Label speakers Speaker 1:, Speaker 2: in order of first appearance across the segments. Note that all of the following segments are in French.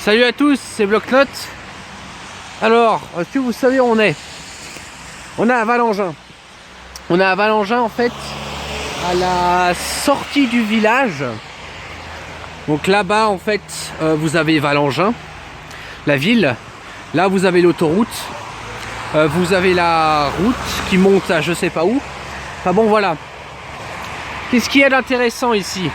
Speaker 1: Salut à tous, c'est Bloc-Notes. Alors, est-ce que vous savez où on est? On est à Valengin. On est à Valengin en fait, à la sortie du village. Donc là-bas en fait, vous avez Valengin, la ville. Là vous avez l'autoroute. Vous avez la route qui monte à je sais pas où. Enfin bon voilà. Qu'est-ce qu'il y a d'intéressant ici?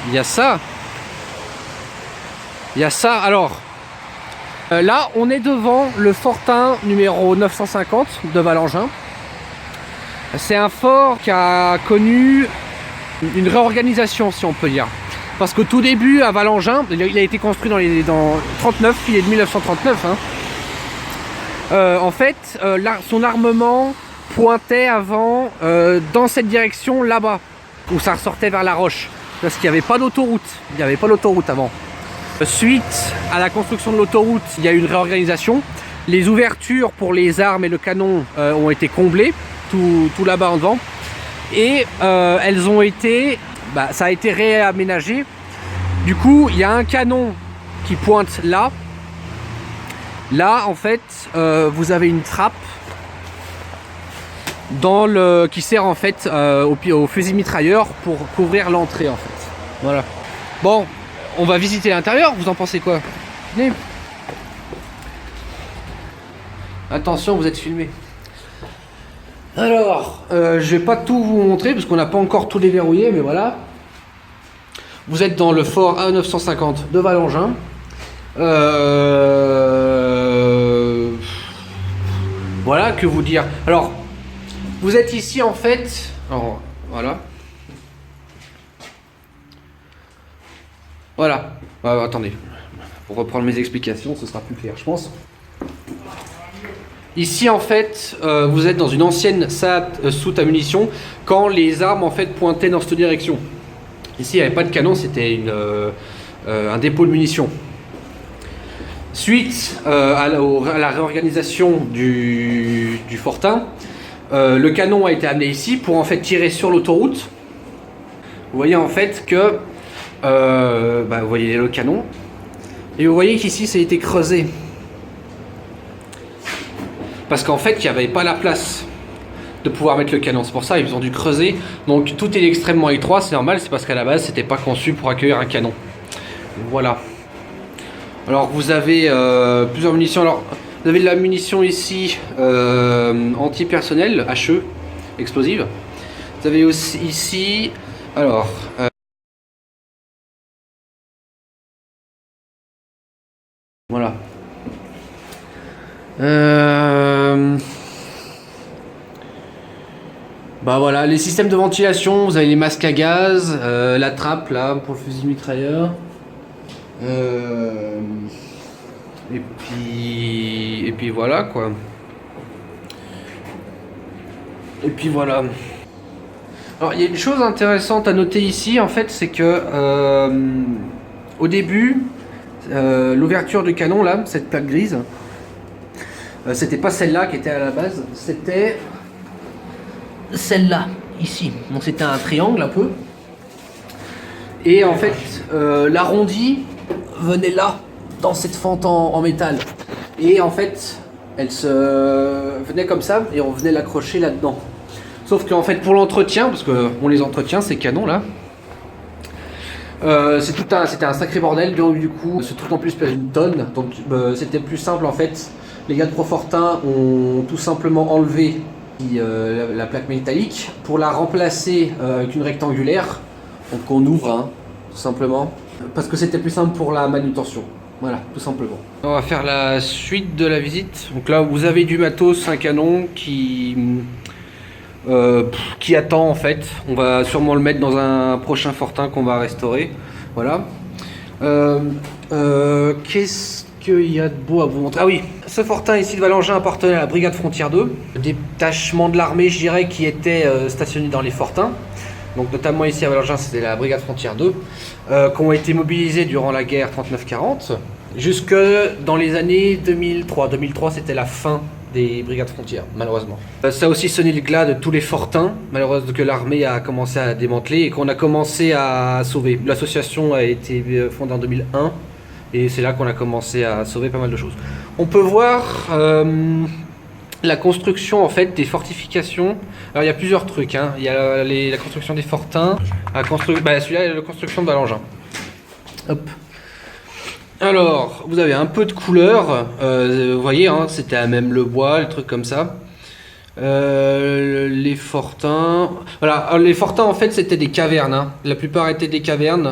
Speaker 1: Il y a ça. Il y a ça. Alors, là on est devant le fortin numéro 950 de Valengin. C'est un fort qui a connu une réorganisation, si on peut dire. Parce qu'au tout début, à Valengin, il a été construit dans 39, il est de 1939. Hein. En fait, son armement pointait avant dans cette direction là-bas, où ça ressortait vers la Roche. Parce qu'il n'y avait pas d'autoroute. Il n'y avait pas d'autoroute avant. Suite à la construction de l'autoroute, il y a eu une réorganisation. Les ouvertures pour les armes et le canon ont été comblées, tout là-bas en devant. Et elles ont été, ça a été réaménagé. Du coup, il y a un canon qui pointe là. Là, en fait, vous avez une trappe qui sert en fait au fusil mitrailleur pour couvrir l'entrée en fait. Voilà. Bon, on va visiter l'intérieur. Vous en pensez quoi? Venez. Attention, vous êtes filmé. Alors, je vais pas tout vous montrer parce qu'on n'a pas encore tout déverrouillé, mais voilà. Vous êtes dans le fort A950 de Valengin. Voilà, que vous dire. Alors, vous êtes ici en fait. Alors, voilà. Voilà. Attendez. Pour reprendre mes explications, ce sera plus clair, je pense. Ici en fait, vous êtes dans une ancienne soute à munitions quand les armes en fait pointaient dans cette direction. Ici, il n'y avait pas de canon, c'était un dépôt de munitions. Suite à la réorganisation du fortin, le canon a été amené ici pour en fait tirer sur l'autoroute. Vous voyez en fait que vous voyez le canon et vous voyez qu'ici ça a été creusé parce qu'en fait il n'y avait pas la place de pouvoir mettre le canon, c'est pour ça ils ont dû creuser, donc tout est extrêmement étroit, c'est normal, c'est parce qu'à la base c'était pas conçu pour accueillir un canon. Voilà. Alors vous avez plusieurs munitions. Alors vous avez de la munition ici anti-personnel, HE, explosive. Vous avez aussi ici, alors voilà. Voilà, les systèmes de ventilation, vous avez les masques à gaz, la trappe là pour le fusil mitrailleur. Et puis voilà quoi. Et puis voilà. Alors il y a une chose intéressante à noter ici en fait, c'est que au début, l'ouverture du canon là, cette plaque grise, c'était pas celle-là qui était à la base, c'était celle-là ici. Donc c'était un triangle un peu. Et en fait, l'arrondi venait là, dans cette fente en métal. Et en fait, elle se venait comme ça et on venait l'accrocher là-dedans. Sauf qu'en fait, pour l'entretien, parce qu'on les entretient, ces canons là, c'était un sacré bordel. Donc du coup, ce truc en plus pèse une tonne. Donc c'était plus simple en fait. Les gars de Profortin ont tout simplement enlevé la plaque métallique pour la remplacer avec une rectangulaire. Donc on ouvre, hein, tout simplement. Parce que c'était plus simple pour la manutention. Voilà, tout simplement. On va faire la suite de la visite. Donc là, vous avez du matos, un canon qui attend en fait. On va sûrement le mettre dans un prochain fortin qu'on va restaurer. Voilà. Qu'est-ce qu'il y a de beau à vous montrer? Ah oui, ce fortin ici de Valengin appartenait à la brigade frontière 2. Détachement de l'armée, je dirais, qui était stationné dans les fortins. Donc notamment ici à Valengin, c'était la brigade frontière 2, qui ont été mobilisés durant la guerre 39-40, jusque dans les années 2003. 2003, c'était la fin des brigades frontières, malheureusement. Ça a aussi sonné le glas de tous les fortins, malheureusement, que l'armée a commencé à démanteler et qu'on a commencé à sauver. L'association a été fondée en 2001 Et c'est là qu'on a commencé à sauver pas mal de choses. On peut voir la construction en fait des fortifications. Alors il y a plusieurs trucs. Hein. Il y a la construction des fortins, celui-là, la construction de Valangin. Hop. Alors, vous avez un peu de couleur. Vous voyez, hein, c'était même le bois, le truc comme ça. Les fortins. Voilà, alors, les fortins en fait c'était des cavernes. Hein. La plupart étaient des cavernes.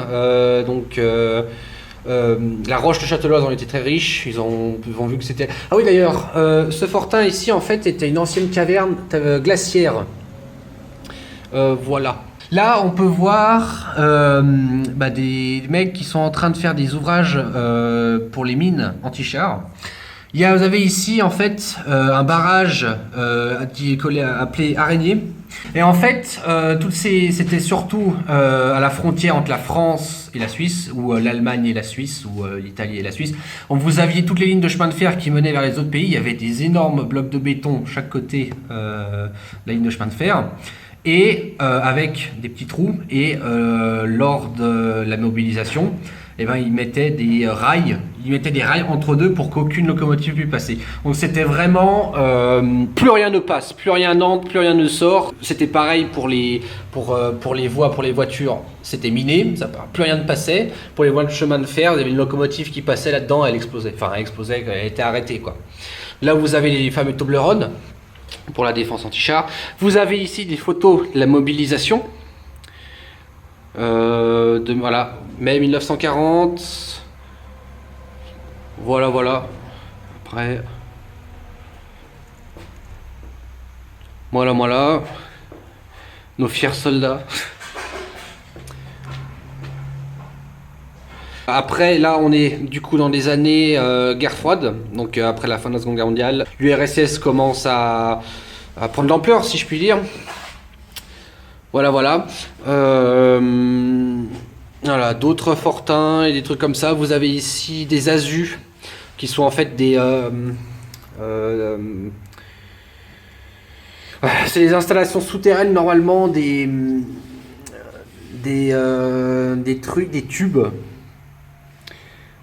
Speaker 1: La roche de Châteloise en était très riche. Ils ont vu que c'était. Ah oui d'ailleurs, ce fortin ici en fait était une ancienne caverne glaciaire. Voilà. Là, on peut voir des mecs qui sont en train de faire des ouvrages pour les mines anti-chars. Vous avez ici en fait un barrage qui est appelé Araignée. Et en fait, c'était surtout à la frontière entre la France et la Suisse, ou l'Allemagne et la Suisse, ou l'Italie et la Suisse. Donc, vous aviez toutes les lignes de chemin de fer qui menaient vers les autres pays. Il y avait des énormes blocs de béton chaque côté de la ligne de chemin de fer. Et avec des petits trous, et lors de la mobilisation, ils mettaient des rails entre deux pour qu'aucune locomotive puisse passer. Donc c'était vraiment plus rien ne passe, plus rien n'entre, plus rien ne sort. C'était pareil pour les voies, pour les voitures, c'était miné, plus rien ne passait. Pour les voies de chemin de fer, il y avait une locomotive qui passait là-dedans, elle explosait, elle était arrêtée quoi. Là vous avez les fameux Toblerone pour la défense anti-char. Vous avez ici des photos de la mobilisation. Voilà, mai 1940. Voilà. Après. Voilà. Nos fiers soldats. Après, là, on est du coup dans des années guerre froide, donc après la fin de la Seconde Guerre mondiale. L'URSS commence à prendre de l'ampleur, si je puis dire. Voilà. Voilà, d'autres fortins et des trucs comme ça. Vous avez ici des azus, qui sont en fait des... c'est les installations souterraines, normalement, des trucs, des tubes.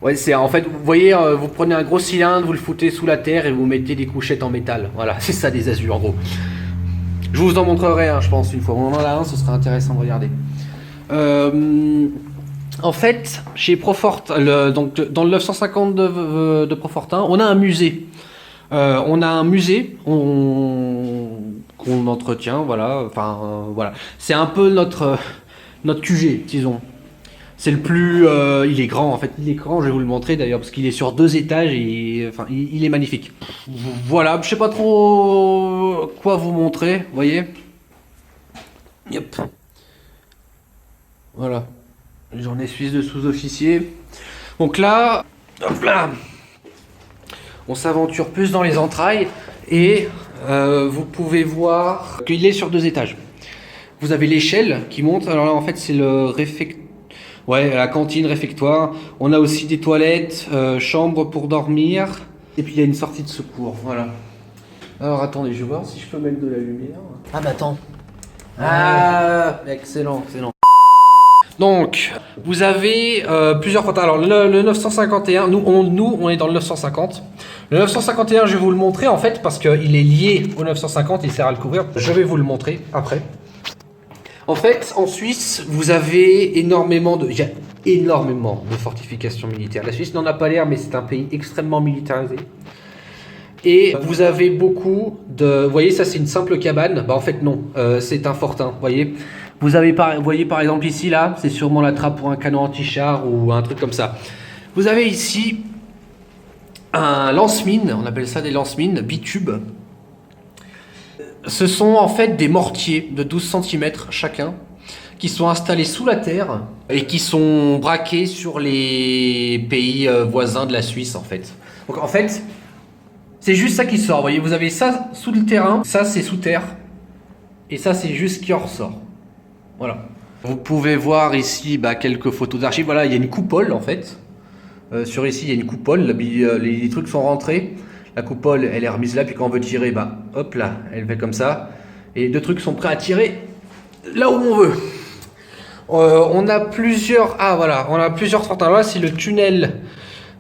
Speaker 1: Ouais, c'est en fait, vous voyez, vous prenez un gros cylindre, vous le foutez sous la terre et vous mettez des couchettes en métal. Voilà, c'est ça des azus en gros. Je vous en montrerai un, je pense, une fois. On en a un, ce sera intéressant de regarder. En fait, chez Profort, donc dans le 950 de Profortin, on a un musée. Qu'on entretient, voilà. Voilà. C'est un peu notre QG, disons. C'est le plus... il est grand, en fait. Il est grand, je vais vous le montrer d'ailleurs, parce qu'il est sur 2 étages et... il est magnifique. Voilà, je sais pas trop quoi vous montrer, vous voyez. Yep. Voilà. J'en ai Suisse de sous-officier. Donc là, hop là, on s'aventure plus dans les entrailles et vous pouvez voir qu'il est sur 2 étages. Vous avez l'échelle qui monte. Alors là, en fait, c'est le la cantine, réfectoire. On a aussi des toilettes, chambre pour dormir. Et puis il y a une sortie de secours. Voilà. Alors attendez, je vais voir si je peux mettre de la lumière. Ah bah attends. Ah, excellent. Donc, vous avez plusieurs fortins. Alors, le 951, nous, on est dans le 950. Le 951, je vais vous le montrer, en fait, parce qu'il est lié au 950, il sert à le couvrir. Je vais vous le montrer après. En fait, en Suisse, vous avez il y a énormément de fortifications militaires. La Suisse n'en a pas l'air, mais c'est un pays extrêmement militarisé. Et vous avez beaucoup de... Vous voyez, ça, c'est une simple cabane. Bah, en fait, non. C'est un fortin, vous voyez. Vous voyez par exemple ici, là, c'est sûrement la trappe pour un canon anti-char ou un truc comme ça. Vous avez ici un lance-mine, on appelle ça des lance-mines, bitube. Ce sont en fait des mortiers de 12 cm chacun, qui sont installés sous la terre et qui sont braqués sur les pays voisins de la Suisse en fait. Donc en fait, c'est juste ça qui sort, vous voyez, vous avez ça sous le terrain, ça c'est sous terre, et ça c'est juste ce qui en ressort. Voilà. Vous pouvez voir ici quelques photos d'archives. Voilà, il y a une coupole en fait. Sur ici, il y a une coupole. Les trucs sont rentrés. La coupole, elle est remise là. Puis quand on veut tirer, hop là, elle fait comme ça. Et 2 trucs sont prêts à tirer là où on veut. On a plusieurs. Ah voilà, on a plusieurs fortins. Là, c'est le tunnel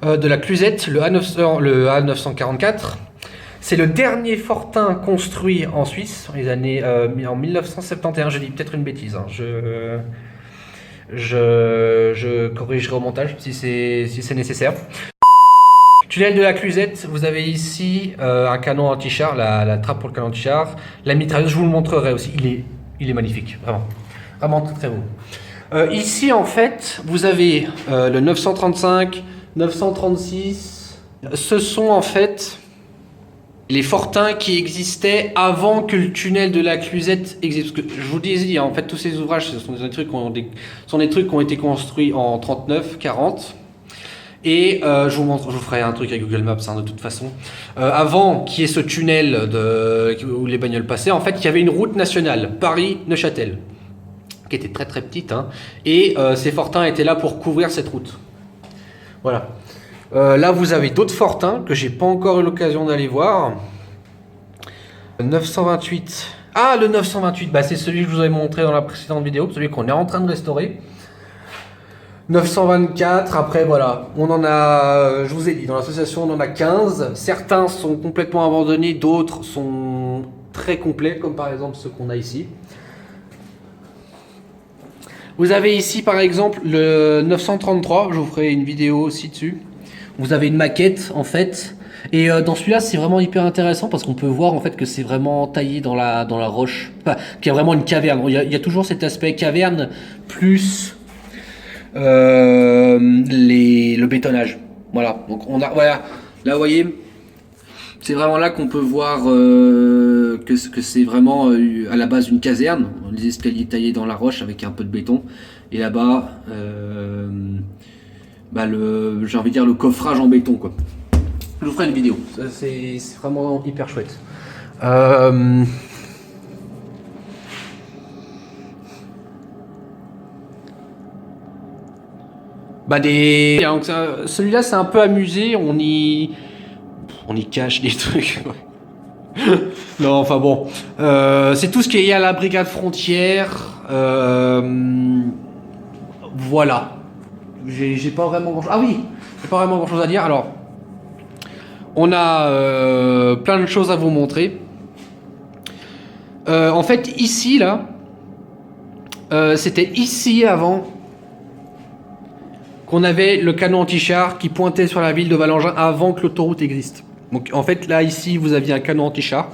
Speaker 1: de la Cluzette, le A944. C'est le dernier fortin construit en Suisse en 1971. Je dis peut-être une bêtise. Hein. Je corrigerai au montage si c'est nécessaire. Tunnel de la Cluzette, vous avez ici un canon anti-char, la trappe pour le canon anti-char. La mitrailleuse, je vous le montrerai aussi. Il est magnifique, vraiment. Vraiment très très beau. Ici, en fait, vous avez le 935, 936. Ce sont en fait les fortins qui existaient avant que le tunnel de la Cluzette existe. Parce que je vous disais, en fait, tous ces ouvrages, ce sont des trucs qui ont été construits en 39, 40. Et je vous ferai un truc avec Google Maps hein, de toute façon. Avant qu'il y ait ce tunnel où les bagnoles passaient, en fait, il y avait une route nationale, Paris-Neuchâtel, qui était très très petite. Hein, et ces fortins étaient là pour couvrir cette route. Voilà. Là, vous avez d'autres fortins que j'ai pas encore eu l'occasion d'aller voir. 928. Ah, le 928, bah, c'est celui que je vous avais montré dans la précédente vidéo, celui qu'on est en train de restaurer. 924, après voilà, on en a, je vous ai dit, dans l'association on en a 15. Certains sont complètement abandonnés, d'autres sont très complets, comme par exemple ceux qu'on a ici. Vous avez ici par exemple le 933, je vous ferai une vidéo aussi dessus. Vous avez une maquette en fait, et dans celui-là c'est vraiment hyper intéressant parce qu'on peut voir en fait que c'est vraiment taillé dans la roche, enfin, qu'il y a vraiment une caverne. Il y a toujours cet aspect caverne plus le bétonnage. Voilà, donc voilà, là vous voyez, c'est vraiment là qu'on peut voir que c'est vraiment à la base une caserne, les escaliers taillés dans la roche avec un peu de béton, et là-bas j'ai envie de dire le coffrage en béton quoi. Je vous ferai une vidéo, c'est vraiment hyper chouette. Donc celui-là c'est un peu amusé, on y cache des trucs. Non, enfin bon, c'est tout ce qui est lié à la brigade frontière. Voilà. J'ai pas vraiment grand chose. Ah oui, j'ai pas vraiment grand chose à dire. Alors, on a plein de choses à vous montrer. En fait, ici là, c'était ici avant qu'on avait le canon anti-char qui pointait sur la ville de Valangin avant que l'autoroute existe. Donc en fait là ici vous aviez un canon anti-char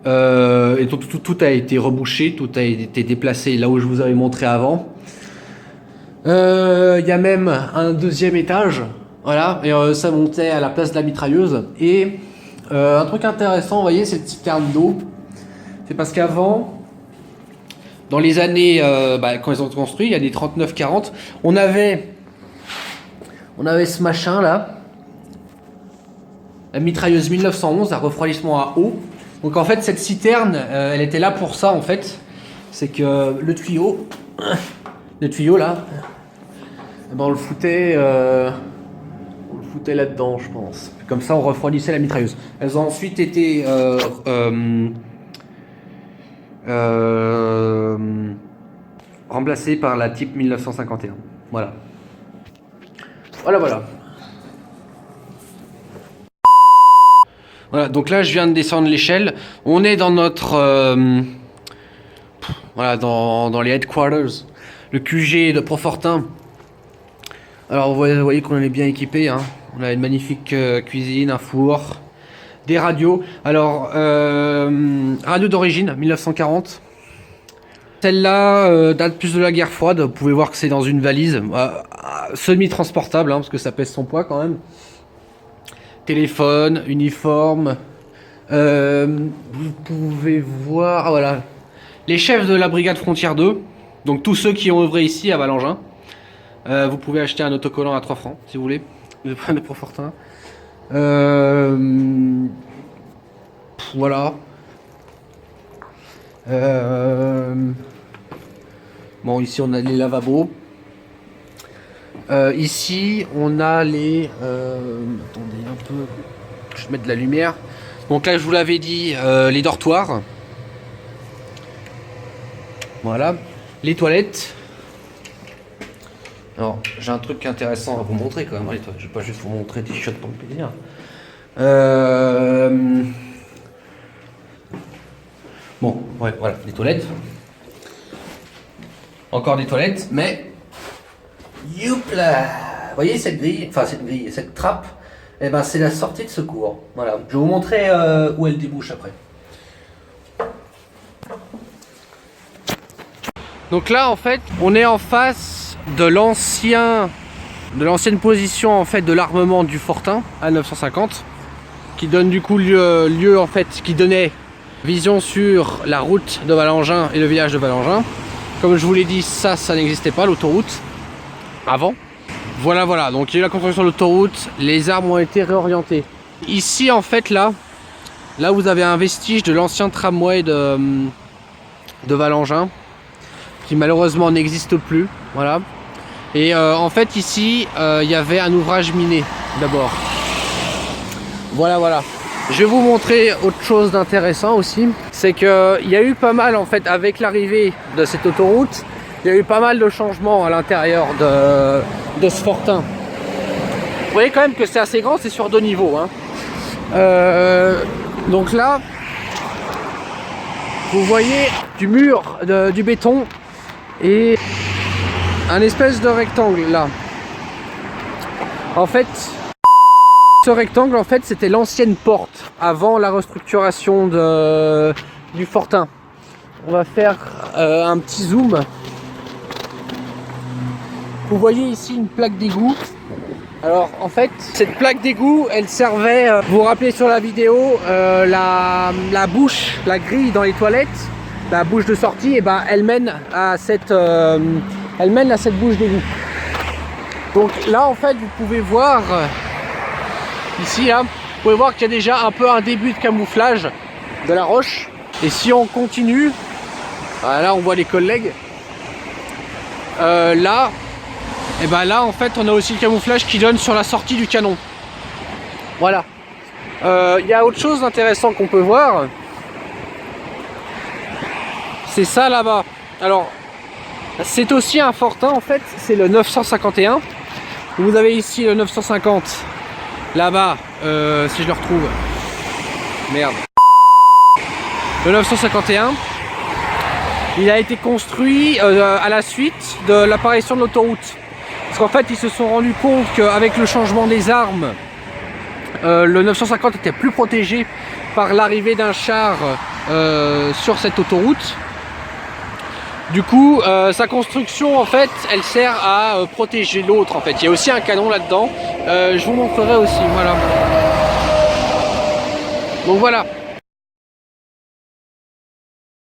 Speaker 1: et tout a été rebouché, tout a été déplacé là où je vous avais montré avant. Il y a même un deuxième étage, voilà, et ça montait à la place de la mitrailleuse. Et un truc intéressant, vous voyez cette citerne d'eau, c'est parce qu'avant, dans les années, quand ils ont construit, il y a des 39-40, on avait ce machin là, la mitrailleuse 1911, à refroidissement à eau. Donc en fait cette citerne, elle était là pour ça en fait. C'est que le tuyau là, on le foutait là-dedans je pense. Comme ça on refroidissait la mitrailleuse. Elles ont ensuite été remplacées par la type 1951. Voilà. Voilà. Voilà, donc là je viens de descendre l'échelle. On est dans notre dans les headquarters, le QG de Profortin. Alors vous voyez qu'on est bien équipé, hein. On a une magnifique cuisine, un four, des radios. Alors radio d'origine 1940. Celle-là date plus de la guerre froide. Vous pouvez voir que c'est dans une valise semi-transportable, hein, parce que ça pèse son poids quand même. Téléphone, uniforme. Vous pouvez voir, voilà, les chefs de la brigade frontière 2. Donc tous ceux qui ont œuvré ici à Valangin. Vous pouvez acheter un autocollant à 3 francs si vous voulez. De Profortin. Voilà. Bon, ici on a les lavabos. Ici on a les attendez un peu, je vais mettre de la lumière. Donc là je vous l'avais dit, les dortoirs, voilà, les toilettes, Alors, j'ai un truc intéressant à vous montrer quand même. Je vais pas juste vous montrer des shots pour le plaisir. Bon, ouais, voilà, des toilettes. Encore des toilettes, mais... Youpla! Vous voyez cette grille, enfin cette grille, cette trappe, eh ben c'est la sortie de secours. Voilà, je vais vous montrer où elle débouche après. Donc là, en fait, on est en face de l'ancienne position en fait de l'armement du Fortin à 950, qui donne du coup lieu en fait, qui donnait vision sur la route de Valengin et le village de Valengin. Comme je vous l'ai dit, ça n'existait pas, l'autoroute, avant. Voilà, donc il y a eu la construction de l'autoroute, les arbres ont été réorientés. Ici, en fait, là vous avez un vestige de l'ancien tramway de Valengin, qui malheureusement n'existe plus, voilà. Et en fait, ici, il y avait un ouvrage minier, d'abord. Voilà. Je vais vous montrer autre chose d'intéressant aussi, c'est qu'il y a eu pas mal, en fait, avec l'arrivée de cette autoroute, il y a eu pas mal de changements à l'intérieur de ce Fortin. Vous voyez quand même que c'est assez grand, c'est sur 2 niveaux. Hein. Donc là, vous voyez du mur, du béton et un espèce de rectangle là. En fait, ce rectangle, en fait, c'était l'ancienne porte avant la restructuration du Fortin. On va faire un petit zoom. Vous voyez ici une plaque d'égout. Alors en fait, cette plaque d'égout, elle servait, vous vous rappelez sur la vidéo, la bouche, la grille dans les toilettes, la bouche de sortie, et ben elle mène à cette bouche d'égout. Donc là en fait, vous pouvez voir ici là, vous pouvez voir qu'il y a déjà un peu un début de camouflage de la roche. Et si on continue, là on voit les collègues. Là, et ben là en fait on a aussi le camouflage qui donne sur la sortie du canon. Voilà. Il y a autre chose d'intéressant qu'on peut voir. C'est ça là-bas. Alors c'est aussi un Fortin en fait, c'est le 951. Vous avez ici le 950. Là-bas, si je le retrouve. Merde. Le 951. Il a été construit à la suite de l'apparition de l'autoroute. Parce qu'en fait, ils se sont rendus compte qu'avec le changement des armes, le 950 était plus protégé par l'arrivée d'un char sur cette autoroute. Du coup, sa construction, en fait, elle sert à protéger l'autre. En fait, il y a aussi un canon là-dedans. Je vous montrerai aussi. Voilà. Donc voilà.